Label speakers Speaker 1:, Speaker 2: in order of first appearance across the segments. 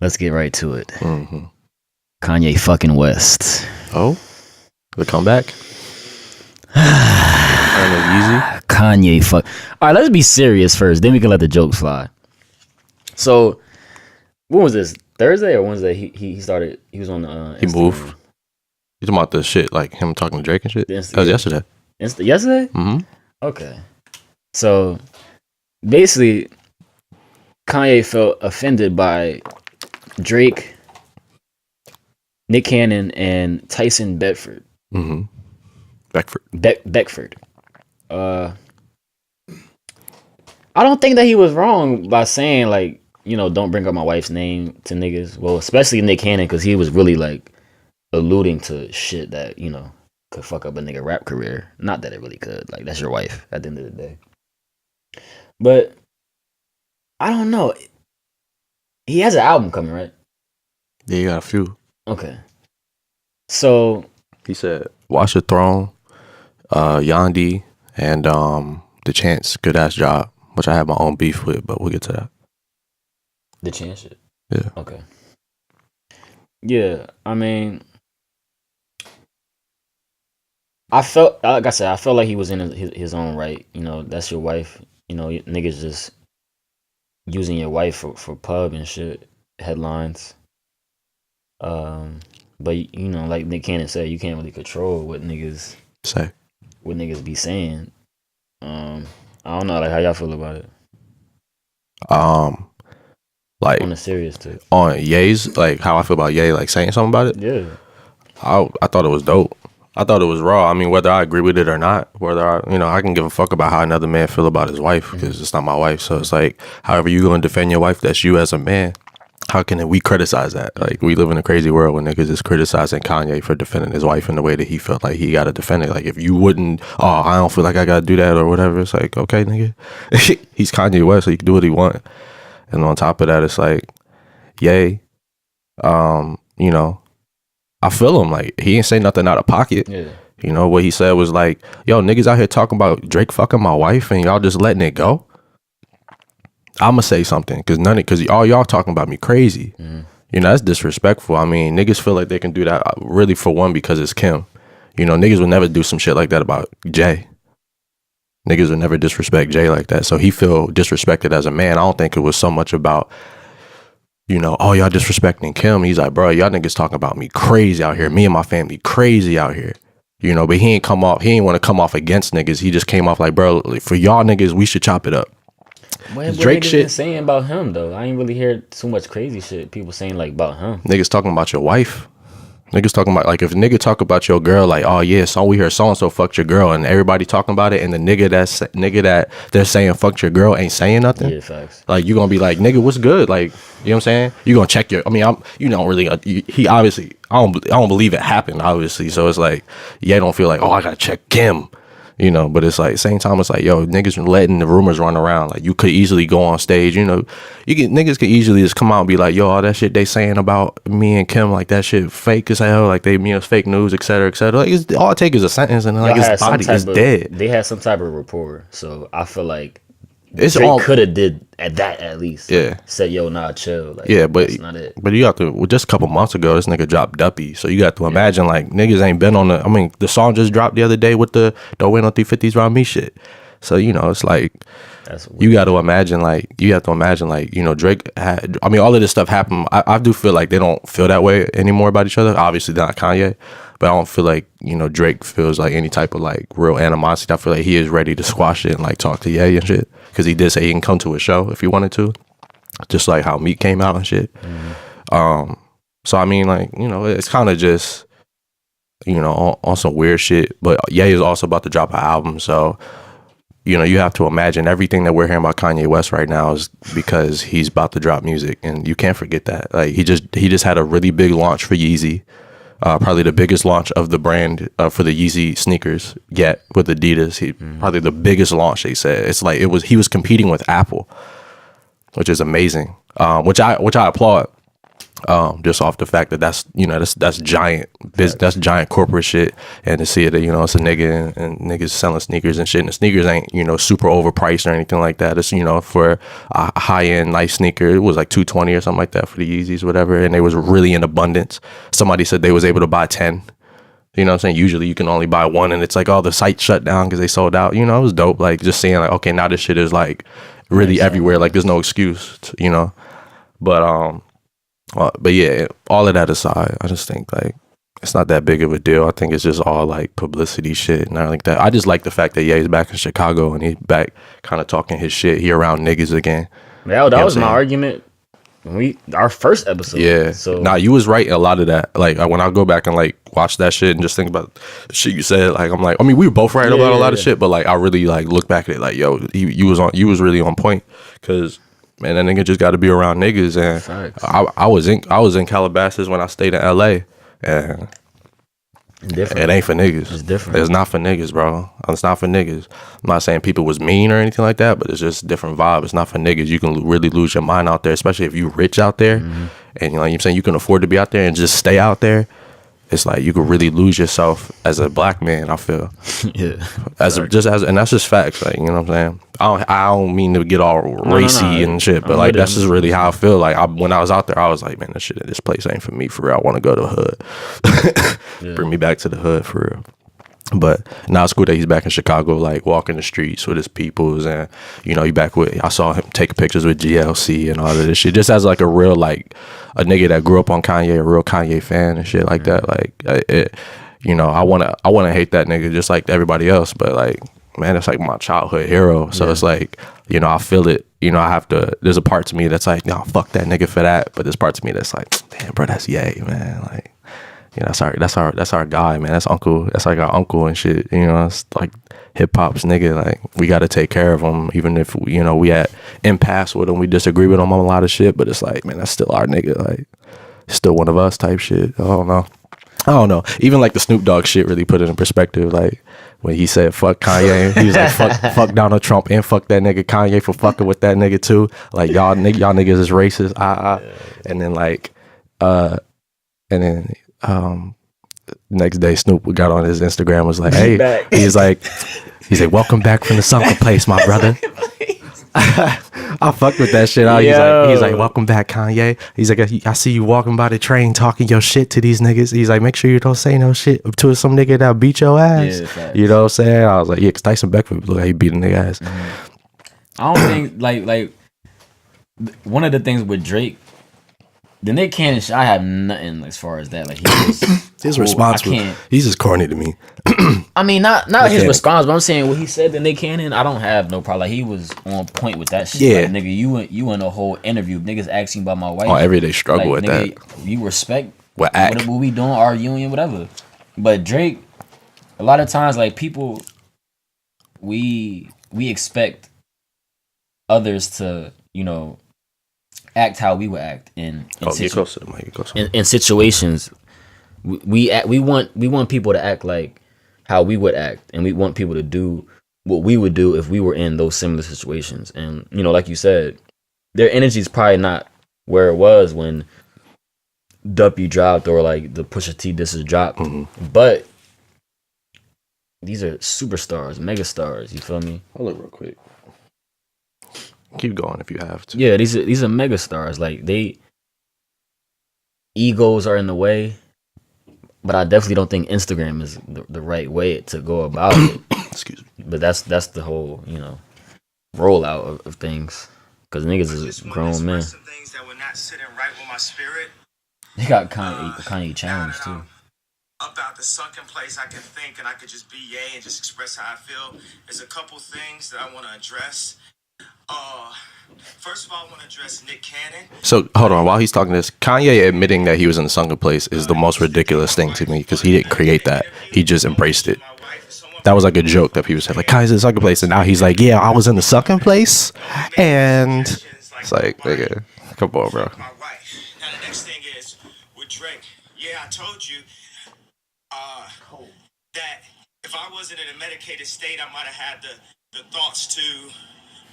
Speaker 1: Let's get right to it. Kanye fucking West.
Speaker 2: Oh, the comeback.
Speaker 1: Kanye fuck. All right, let's be serious first. Then we can let the jokes fly. So, when was this? Thursday or Wednesday? He started. He was on the.
Speaker 2: He moved. You talking about the shit like him talking to Drake and shit? That was yesterday.
Speaker 1: Yesterday?
Speaker 2: Mm-hmm.
Speaker 1: Okay. So basically, Kanye felt offended by Drake, Nick Cannon, and Tyson Beckford.
Speaker 2: Mm-hmm.
Speaker 1: Beckford. I don't think that he was wrong by saying like, you know, don't bring up my wife's name to niggas. Well, especially Nick Cannon, because he was really like alluding to shit that, you know, could fuck up a nigga rap career. Not that it really could. Like, that's your wife at the end of the day. But I don't know. He has an album coming, right?
Speaker 2: Yeah, he got a few.
Speaker 1: Okay. So
Speaker 2: he said Watch the Throne, Yandi, and The Chance, Good Ass Job, which I have my own beef with, but we'll get to that.
Speaker 1: The Chance shit.
Speaker 2: Yeah.
Speaker 1: Okay. Yeah, I mean, I felt like he was in his own right. You know, that's your wife. You know, niggas just using your wife for pub and shit headlines. But you know, like Nick Cannon said, you can't really control what niggas
Speaker 2: say,
Speaker 1: what niggas be saying. I don't know, like how y'all feel about it.
Speaker 2: Like
Speaker 1: on the serious tip.
Speaker 2: On Ye's, like how I feel about Ye, like saying something about it.
Speaker 1: Yeah.
Speaker 2: I thought it was dope. I thought it was raw. I mean, whether I agree with it or not, whether I can give a fuck about how another man feel about his wife because it's not my wife. So it's like, however you gonna defend your wife, that's you as a man. How can we criticize that? Like, we live in a crazy world when niggas is criticizing Kanye for defending his wife in the way that he felt like he got to defend it. Like, if you wouldn't, I don't feel like I got to do that or whatever. It's like, okay, nigga, he's Kanye West, so he can do what he want. And on top of that, it's like, yay, you know, I feel him. Like, he ain't say nothing out of pocket.
Speaker 1: Yeah.
Speaker 2: You know, what he said was like, yo, niggas out here talking about Drake fucking my wife and y'all just letting it go. I'ma say something because all y'all talking about me crazy. You know, that's disrespectful. I mean, niggas feel like they can do that really for one because it's Kim. You know, niggas would never do some shit like that about Jay. Niggas would never disrespect Jay like that. So he feel disrespected as a man. I don't think it was so much about, you know, oh, y'all disrespecting Kim. He's like, bro, y'all niggas talking about me crazy out here. Me and my family crazy out here. You know, but he ain't want to come off against niggas. He just came off like, bro, for y'all niggas, we should chop it up.
Speaker 1: What Drake shit saying about him though? I ain't really hear too much crazy shit people saying like about him.
Speaker 2: Niggas talking about your wife. Niggas talking about, like, if a nigga talk about your girl, like, oh yeah, so we heard so and so fucked your girl, and everybody talking about it, and the nigga that they're saying fucked your girl ain't saying nothing.
Speaker 1: Yeah, facts.
Speaker 2: Like, you gonna be like, nigga, what's good? Like, you know what I'm saying? You gonna check your. I mean, you don't really. He obviously, I don't believe it happened. Obviously, so it's like, yeah, don't feel like, oh, I gotta check Kim. You know, but it's like, same time, it's like, yo, niggas letting the rumors run around. Like, you could easily go on stage, you know, niggas could easily just come out and be like, yo, all that shit they saying about me and Kim, like, that shit fake as hell, like, they, you know, fake news, et cetera, et cetera. Like, all it takes is a sentence and like his body is dead.
Speaker 1: They had some type of rapport, so I feel like Drake could have did at least.
Speaker 2: Yeah.
Speaker 1: Like, said, yo, nah, chill. Like,
Speaker 2: yeah, but
Speaker 1: that's not it.
Speaker 2: But you got to, well, just a couple months ago, this nigga dropped Duppy. So you got to imagine, like, niggas ain't been on the, I mean, the song just dropped the other day with the Don't Win on 350s Round Me shit. So, you know, it's like, you got to imagine, like, you know, Drake had, I mean, all of this stuff happened. I do feel like they don't feel that way anymore about each other. Obviously, not Kanye. But I don't feel like, you know, Drake feels like any type of, like, real animosity. I feel like he is ready to squash it and, like, talk to Ye and shit. Because he did say he can come to a show if he wanted to. Just like how Meek came out and shit. So, I mean, like, you know, it's kind of just, you know, on some weird shit. But Ye is also about to drop an album. So, you know, you have to imagine everything that we're hearing about Kanye West right now is because he's about to drop music. And you can't forget that. Like, he just had a really big launch for Yeezy. Probably the biggest launch of the brand for the Yeezy sneakers yet with Adidas. Probably the biggest launch, they said. It's like he was competing with Apple, which is amazing. Which I applaud. just off the fact that that's giant business, that's giant corporate shit, and to see it, it's a nigga and niggas selling sneakers and shit, and the sneakers ain't super overpriced or anything like that. It's for a high end nice sneaker, it was like $220 or something like that for the Yeezys, whatever, and they was really in abundance. Somebody said they was able to buy 10. You know what I'm saying? Usually you can only buy one, and it's like, oh, the site shut down because they sold out. It was dope. Like, just seeing like, okay, now this shit is like really everywhere. Like, there's no excuse, But yeah, all of that aside, I just think like it's not that big of a deal. I think it's just all like publicity shit and everything like that. I just like the fact that he's back in Chicago and he's back kind of talking his shit. He around niggas again.
Speaker 1: Yeah, that was my argument. Our first episode.
Speaker 2: Yeah. So you was right in a lot of that. Like when I go back and like watch that shit and just think about the shit you said, like I'm like, I mean, we were both right about a lot of shit, but like I really like look back at it like, yo, you was really on point, because man, that nigga just got to be around niggas. And I was in Calabasas when I stayed in LA, and it ain't for niggas.
Speaker 1: It's different.
Speaker 2: It's not for niggas, bro. It's not for niggas. I'm not saying people was mean or anything like that, but it's just a different vibe. It's not for niggas. You can really lose your mind out there, especially if you rich out there, and you know what I'm saying, you can afford to be out there and just stay out there. It's like you could really lose yourself as a black man, I feel.
Speaker 1: Yeah.
Speaker 2: And that's just facts, like, you know what I'm saying? I don't mean to get all racy and shit, but like that's just really how I feel. Like when I was out there, I was like, man, this place ain't for me for real. I want to go to the hood. Bring me back to the hood for real. But now it's cool that he's back in Chicago, like walking the streets with his peoples, and he back with. I saw him take pictures with GLC and all of this shit, just as like a real, like a nigga that grew up on Kanye, a real Kanye fan and shit like that. Like I wanna hate that nigga just like everybody else, but like, man, it's like my childhood hero. So it's like, I feel it. I have to. There's a part to me that's like, no, fuck that nigga for that. But there's part to me that's like, damn, bro, that's Ye, man. Like. That's our guy, man. That's uncle. That's like our uncle and shit. It's like hip hop's nigga. Like, we got to take care of him, even if we at impasse with him. We disagree with him on a lot of shit, but it's like, man, that's still our nigga. Like, still one of us type shit. I don't know. Even like the Snoop Dogg shit really put it in perspective. Like when he said fuck Kanye, he was like fuck Donald Trump and fuck that nigga Kanye for fucking with that nigga too. Like y'all niggas is racist. And then like next day Snoop got on his Instagram, was like, hey, he's like welcome back from the sunken place, my brother. I fucked with that shit. He's like welcome back, Kanye. He's like, I see you walking by the train talking your shit to these niggas. He's like, make sure you don't say no shit to some nigga that'll beat your ass. You know what I'm saying? I was like, yeah, because Tyson Beckford looked like he beat a nigga ass.
Speaker 1: I don't think like one of the things with Drake, the Nick Cannon shit, I have nothing as far as that. Like,
Speaker 2: his response he's just corny to me.
Speaker 1: I mean, not his response, but I'm saying what he said to Nick Cannon, I don't have no problem. Like, he was on point with that shit.
Speaker 2: Yeah.
Speaker 1: Like, nigga, you in a whole interview, niggas asking about my wife.
Speaker 2: Oh, everyday struggle
Speaker 1: like,
Speaker 2: with
Speaker 1: nigga,
Speaker 2: that.
Speaker 1: You respect
Speaker 2: what
Speaker 1: we doing, our union, whatever. But Drake, a lot of times, like, people, we expect others to, act how we would act in situations. We want people to act like how we would act, and we want people to do what we would do if we were in those similar situations. And like you said, their energy is probably not where it was when Duppy dropped, or like the Pusha T disses dropped. But these are superstars, megastars. You feel me?
Speaker 2: I'll look real quick. Keep going if you have to.
Speaker 1: Yeah, these are mega stars. Like, they egos are in the way, but I definitely don't think Instagram is the right way to go about it.
Speaker 2: Excuse me.
Speaker 1: But that's the whole rollout of things, because niggas is grown men.
Speaker 3: Some things that were not sitting right with my spirit.
Speaker 1: They got Kanye challenge too.
Speaker 3: About the sunken place, I can think and I could just be Ye and just express how I feel. There's a couple things that I want to address. First of all, I want to address Nick Cannon.
Speaker 2: So hold on, while he's talking this, Kanye admitting that he was in the sunken place is the most ridiculous thing to me, because he didn't create that. He just embraced it. That was like a joke that people said, like, Kanye's in the sunken place, and now he's like, yeah, I was in the sunken place, and it's like, nigga, come on, bro.
Speaker 3: Now the next thing is with Drake. Yeah, I told you that if I wasn't in a medicated state, I might have had the thoughts to.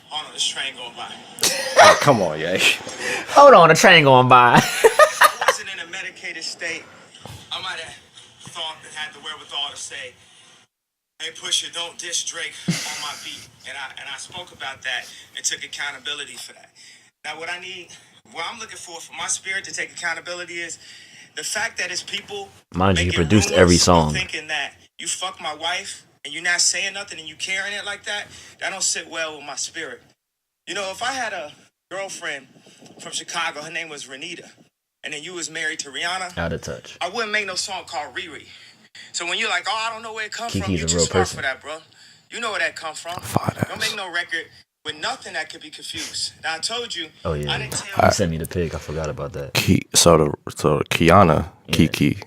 Speaker 3: Hold on, this train going by.
Speaker 2: Oh, come on, yeah.
Speaker 1: Hold on, a train going by.
Speaker 3: say, "Hey, Pusha, don't diss Drake on my beat," and I spoke about that and took accountability for that. Now, what I'm looking for my spirit to take accountability is the fact that it's people
Speaker 1: Mind you, he
Speaker 3: making
Speaker 1: produced
Speaker 3: rumors
Speaker 1: every song.
Speaker 3: thinking that you fuck my wife and you're not saying nothing and you carrying it like that. That don't sit well with my spirit. You know, if I had a girlfriend from Chicago, her name was Renita, and then you was married to Rihanna,
Speaker 1: Out of touch.
Speaker 3: I wouldn't make no song called Riri. So when you're like, oh, I don't know where it come from,
Speaker 1: Kiki's
Speaker 3: you
Speaker 1: a
Speaker 3: too
Speaker 1: real
Speaker 3: smart
Speaker 1: person.
Speaker 3: for that, bro. You know where that come from.
Speaker 2: Fine
Speaker 3: Don't make no record with nothing that could be confused. Now I told you.
Speaker 1: Oh yeah,
Speaker 3: I didn't tell
Speaker 1: you sent me the pic. I forgot about that.
Speaker 2: So Kiana,
Speaker 1: Yeah.
Speaker 2: Kiki.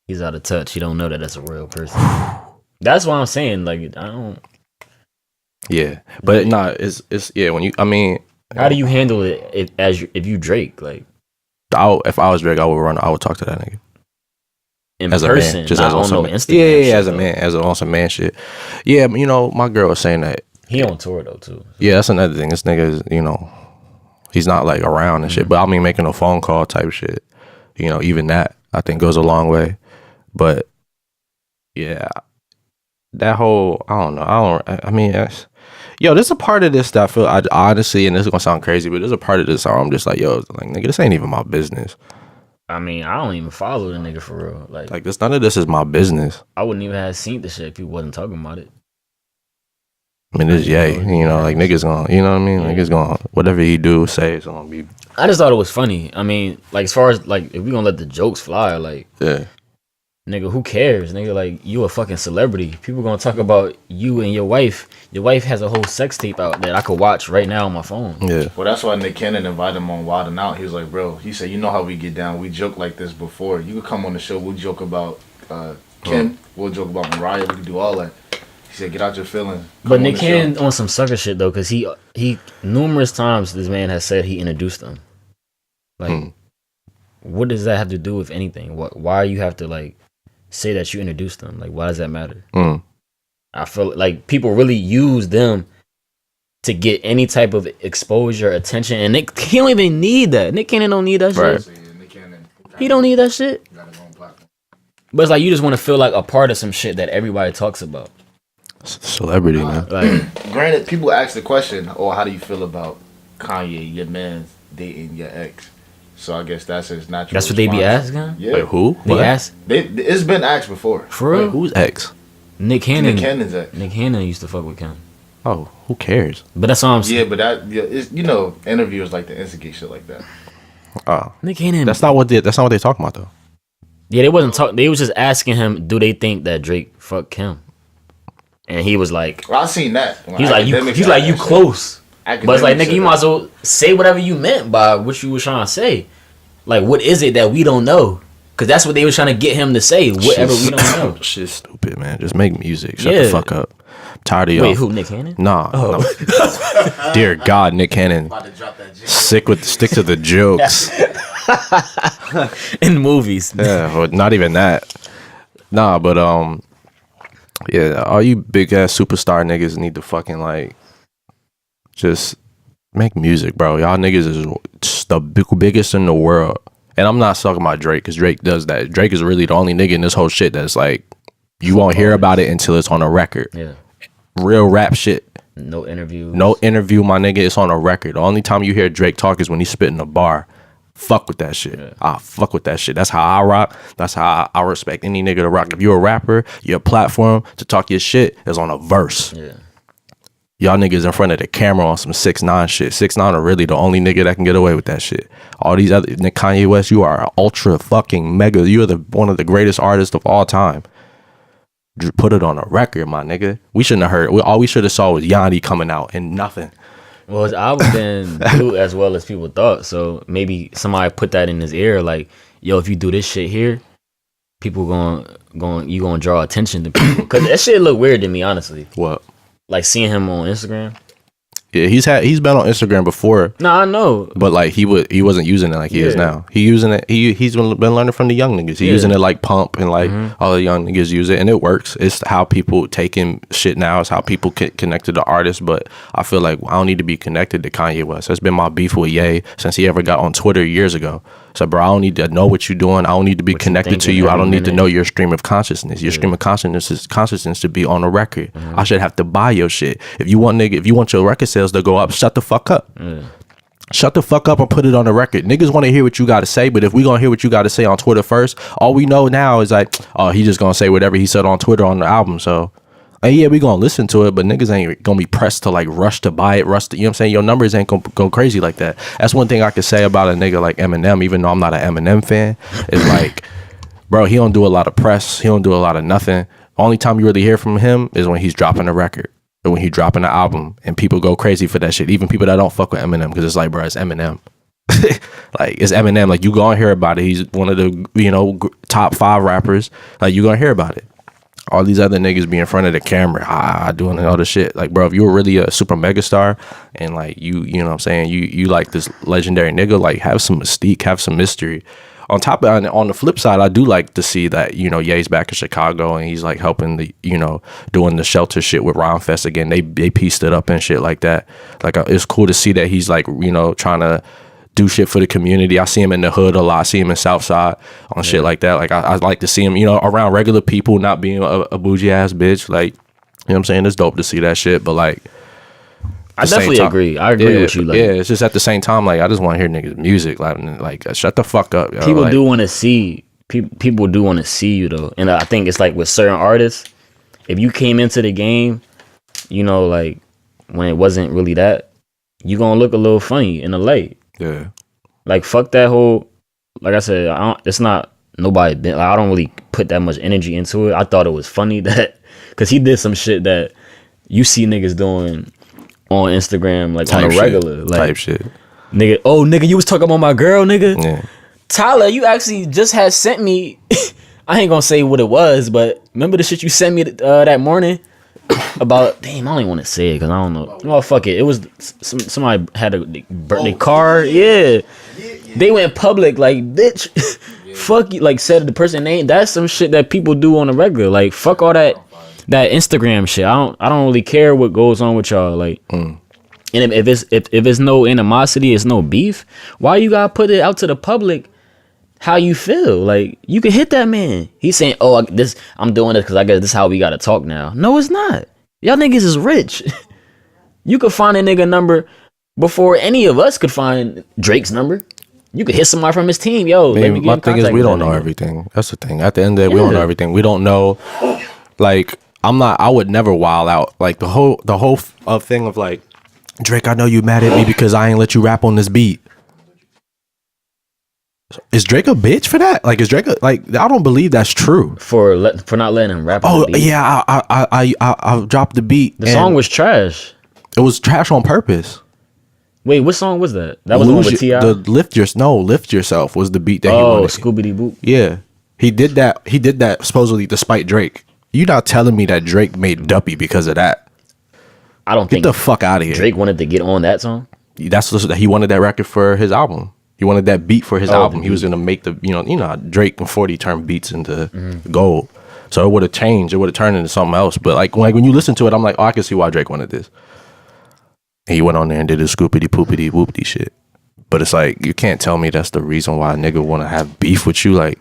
Speaker 1: He's out of touch. He don't know that that's a real person. That's why I'm saying, like, I don't.
Speaker 2: Yeah, but nah, it's yeah. When you, I mean,
Speaker 1: How do you handle it if you Drake, like,
Speaker 2: if I was Drake, I would talk to that nigga
Speaker 1: in
Speaker 2: as
Speaker 1: person,
Speaker 2: a man, just
Speaker 1: not
Speaker 2: as
Speaker 1: on
Speaker 2: on some
Speaker 1: no Instagram?
Speaker 2: yeah,
Speaker 1: shit,
Speaker 2: as a
Speaker 1: though.
Speaker 2: man, as on some man shit. Yeah, you know, my girl was saying that.
Speaker 1: He on tour though too.
Speaker 2: Yeah, that's another thing. This nigga is, you know, he's not like around and shit. But I mean, making a phone call type shit. You know, even that I think goes a long way. But yeah, that whole I don't know. I mean, there's a part of this that I feel I honestly, and this is gonna sound crazy, but there's a part of this where I'm just like, yo, like nigga, this ain't even my business.
Speaker 1: I mean, I don't even follow the nigga for real. Like
Speaker 2: this, none of this is my business.
Speaker 1: I wouldn't even have seen the shit if he wasn't talking about it.
Speaker 2: I mean, it's Ye, you know, like niggas gonna, you know what I mean? Niggas gonna, whatever he do, say, it's gonna be.
Speaker 1: I just thought it was funny. I mean, like, as far as, like, if we gonna let the jokes fly, like,
Speaker 2: Yeah.
Speaker 1: nigga, who cares? Nigga, like, you a fucking celebrity. People gonna talk about you and your wife. Your wife has a whole sex tape out that I could watch right now on my phone.
Speaker 2: Yeah.
Speaker 4: Well, that's why Nick Cannon invited him on Wild 'N Out. He was like, bro, he said, you know how we get down. We joke like this before. You could come on the show. We'll joke about Kim. We'll joke about Mariah. We can do all that. He said, get out your feelings.
Speaker 1: But Nick Cannon on some sucker shit, though, because he numerous times this man has said he introduced them. Like, what does that have to do with anything? Why you have to, like, say that you introduced them? Like, why does that matter? I feel like people really use them to get any type of exposure, attention, and he don't even need that. Nick Cannon don't need that shit. He don't need that shit. But it's like you just want to feel like a part of some shit that everybody talks about.
Speaker 2: Celebrity, man.
Speaker 1: Like,
Speaker 4: granted, people ask the question, oh, how do you feel about Kanye, your man, dating your ex? So I guess that's his natural
Speaker 1: that's what they be asking?
Speaker 4: Yeah.
Speaker 2: Wait, who?
Speaker 1: They
Speaker 2: What?
Speaker 1: ask?
Speaker 4: It's been asked before.
Speaker 1: For real?
Speaker 2: Wait, who's ex?
Speaker 1: Nick Cannon.
Speaker 4: Nick Cannon's ex.
Speaker 1: Nick Cannon used to fuck with Kim.
Speaker 2: Oh, who cares?
Speaker 1: But that's all I'm saying.
Speaker 4: Yeah, but it's, you know, interviewers like to instigate shit like that.
Speaker 2: Oh,
Speaker 1: Nick Cannon.
Speaker 2: that's not what they talking about though.
Speaker 1: Yeah, they wasn't talking. They was just asking him, do they think that Drake fucked Kim? And he was like,
Speaker 4: Well, I seen that.
Speaker 1: he's like, you close. But it's like, nigga, you might as well say whatever you meant by what you was trying to say. Like, what is it that we don't know? Because that's what they were trying to get him to say. Whatever we don't know.
Speaker 2: Shit's stupid, man. Just make music. Shut the fuck up. I'm tired of y'all.
Speaker 1: Wait, who? Nick Cannon?
Speaker 2: Nah. No. Dear God, Nick Cannon. Stick to the jokes.
Speaker 1: In movies.
Speaker 2: Yeah, or not even that. Nah, but yeah, all you big ass superstar niggas need to fucking like just make music, bro. Y'all niggas is the biggest in the world. And I'm not talking about Drake, because Drake does that. Drake is really the only nigga in this whole shit that's like, you won't hear about it until it's on a record.
Speaker 1: Yeah.
Speaker 2: Real rap shit.
Speaker 1: No interview.
Speaker 2: No interview, my nigga. It's on a record. The only time you hear Drake talk is when he's spitting a bar. Fuck with that shit.
Speaker 1: Yeah.
Speaker 2: Fuck with that shit. That's how I rock. That's how I respect any nigga to rock. If you're a rapper, your platform to talk your shit is on a verse.
Speaker 1: Yeah.
Speaker 2: Y'all niggas in front of the camera on some 6ix9ine shit. 6ix9ine are really the only nigga that can get away with that shit. All these other Kanye West, you are ultra fucking mega. You are one of the greatest artists of all time. Put it on a record, my nigga. We shouldn't have heard. All we should have saw was Yanni coming out and nothing.
Speaker 1: Well, his album didn't do as well as people thought. So maybe somebody put that in his ear, like, yo, if you do this shit here, people you gonna draw attention to people. Cause that shit look weird to me, honestly.
Speaker 2: What?
Speaker 1: Like seeing him on Instagram.
Speaker 2: Yeah, he's been on Instagram before.
Speaker 1: No, I know.
Speaker 2: But like he wasn't using it like he is now. He's using it. He's been learning from the young niggas. He's using it like Pump and like all the young niggas use it, and it works. It's how people taking shit now. It's how people get connected to artists. But I feel like I don't need to be connected to Kanye West. That's been my beef with Ye since he ever got on Twitter years ago. So, bro, I don't need to know what you're doing. I don't need to be connected to you. I don't need to know your stream of consciousness. Your stream of consciousness to be on a record. I should have to buy your shit. If you want your record sales to go up, shut the fuck up. Shut the fuck up and put it on the record. Niggas want to hear what you got to say, but if we gonna hear what you got to say on Twitter first, all we know now is like, oh, he just gonna say whatever he said on Twitter on the album. So, and yeah, we gonna listen to it, but niggas ain't gonna be pressed to like rush to buy it, you know what I'm saying? Your numbers ain't gonna go crazy like that. That's one thing I could say about a nigga like Eminem, even though I'm not an Eminem fan, is like, bro, he don't do a lot of press. He don't do a lot of nothing. Only time you really hear from him is when he's dropping a record or when he's dropping an album, and people go crazy for that shit. Even people that don't fuck with Eminem, because it's like, bro, it's Eminem. Like, it's Eminem. Like, you gonna hear about it. He's one of the, top 5 rappers. Like, you gonna hear about it. All these other niggas be in front of the camera, doing all this shit. Like, bro, if you were really a super megastar and like you know what I'm saying, you like this legendary nigga, like have some mystique, have some mystery. On top of, on the flip side, I do like to see that, Ye's back in Chicago and he's like helping the, doing the shelter shit with Rhyme Fest again. They pieced it up and shit like that. Like, it's cool to see that he's like, trying to do shit for the community. I see him in the hood a lot. I see him in Southside on shit like that. Like, I like to see him, around regular people, not being a bougie ass bitch. Like, you know what I'm saying? It's dope to see that shit. But like,
Speaker 1: I definitely agree. I agree with you. Like,
Speaker 2: yeah, it's just at the same time, like, I just want to hear niggas' music. Like, shut the fuck up. Yo.
Speaker 1: People do want to see. People do want to see you though, and I think it's like with certain artists, if you came into the game, like when it wasn't really that, you gonna look a little funny in the light.
Speaker 2: Yeah.
Speaker 1: Like, fuck that whole. Like I said, it's not nobody. Like, I don't really put that much energy into it. I thought it was funny that because he did some shit that you see niggas doing on Instagram, like type on a regular
Speaker 2: shit.
Speaker 1: Like,
Speaker 2: type shit.
Speaker 1: Nigga, you was talking about my girl, nigga.
Speaker 2: Yeah.
Speaker 1: Tyler, you actually just had sent me. I ain't gonna say what it was, but remember the shit you sent me that morning about? Damn, I don't even want to say it because I don't know. Well, fuck it. It was somebody had a birthday card. Yeah. They went public, like, bitch. Fuck you, like, said the person name. That's some shit that people do on a regular. Like, fuck all that Instagram shit. I don't really care what goes on with y'all. Like, and if it's no animosity, it's no beef. Why you gotta put it out to the public? How you feel? Like, you can hit that man. He's saying, "Oh, I'm doing this because I guess this is how we gotta talk now." No, it's not. Y'all niggas is rich. You could find a nigga number before any of us could find Drake's number. You could hit somebody from his team. Yo,
Speaker 2: man, my thing is we don't know everything. That's the thing. At the end of the day, we don't know everything. We don't know. Like, I would never wild out. Like, the whole thing of like, Drake, I know you mad at me because I ain't let you rap on this beat. Is Drake a bitch for that? Like, is Drake I don't believe that's true. For
Speaker 1: not letting him rap on the beat.
Speaker 2: Yeah, I dropped the beat.
Speaker 1: The song was trash.
Speaker 2: It was trash on purpose.
Speaker 1: Wait, what song was that? That was the one with T.I.?
Speaker 2: Lift Yourself was the beat that he wanted.
Speaker 1: Oh, Scooby Boop.
Speaker 2: Yeah. He did that supposedly despite Drake. You not telling me that Drake made Duppy because of that?
Speaker 1: I don't think.
Speaker 2: Get the fuck out of here.
Speaker 1: Drake wanted to get on that song?
Speaker 2: He wanted that record for his album. He wanted that beat for his album. He was gonna make the how Drake and 40 turn beats into gold. So it would have changed. It would have turned into something else. But like when you listen to it, I'm like, oh, I can see why Drake wanted this. And he went on there and did his scoopity poopity whoopty shit. But it's like, you can't tell me that's the reason why a nigga want to have beef with you. Like,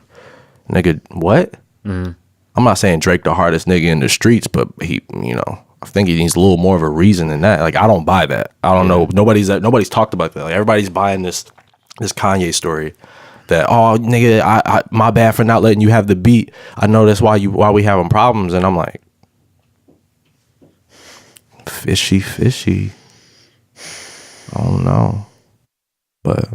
Speaker 2: nigga, what? I'm not saying Drake the hardest nigga in the streets, but he, I think he needs a little more of a reason than that. Like, I don't buy that. I don't know. Nobody's talked about that. Like, everybody's buying this Kanye story that, oh, nigga, I my bad for not letting you have the beat. I know that's why we having problems. And I'm like, fishy. I don't know. But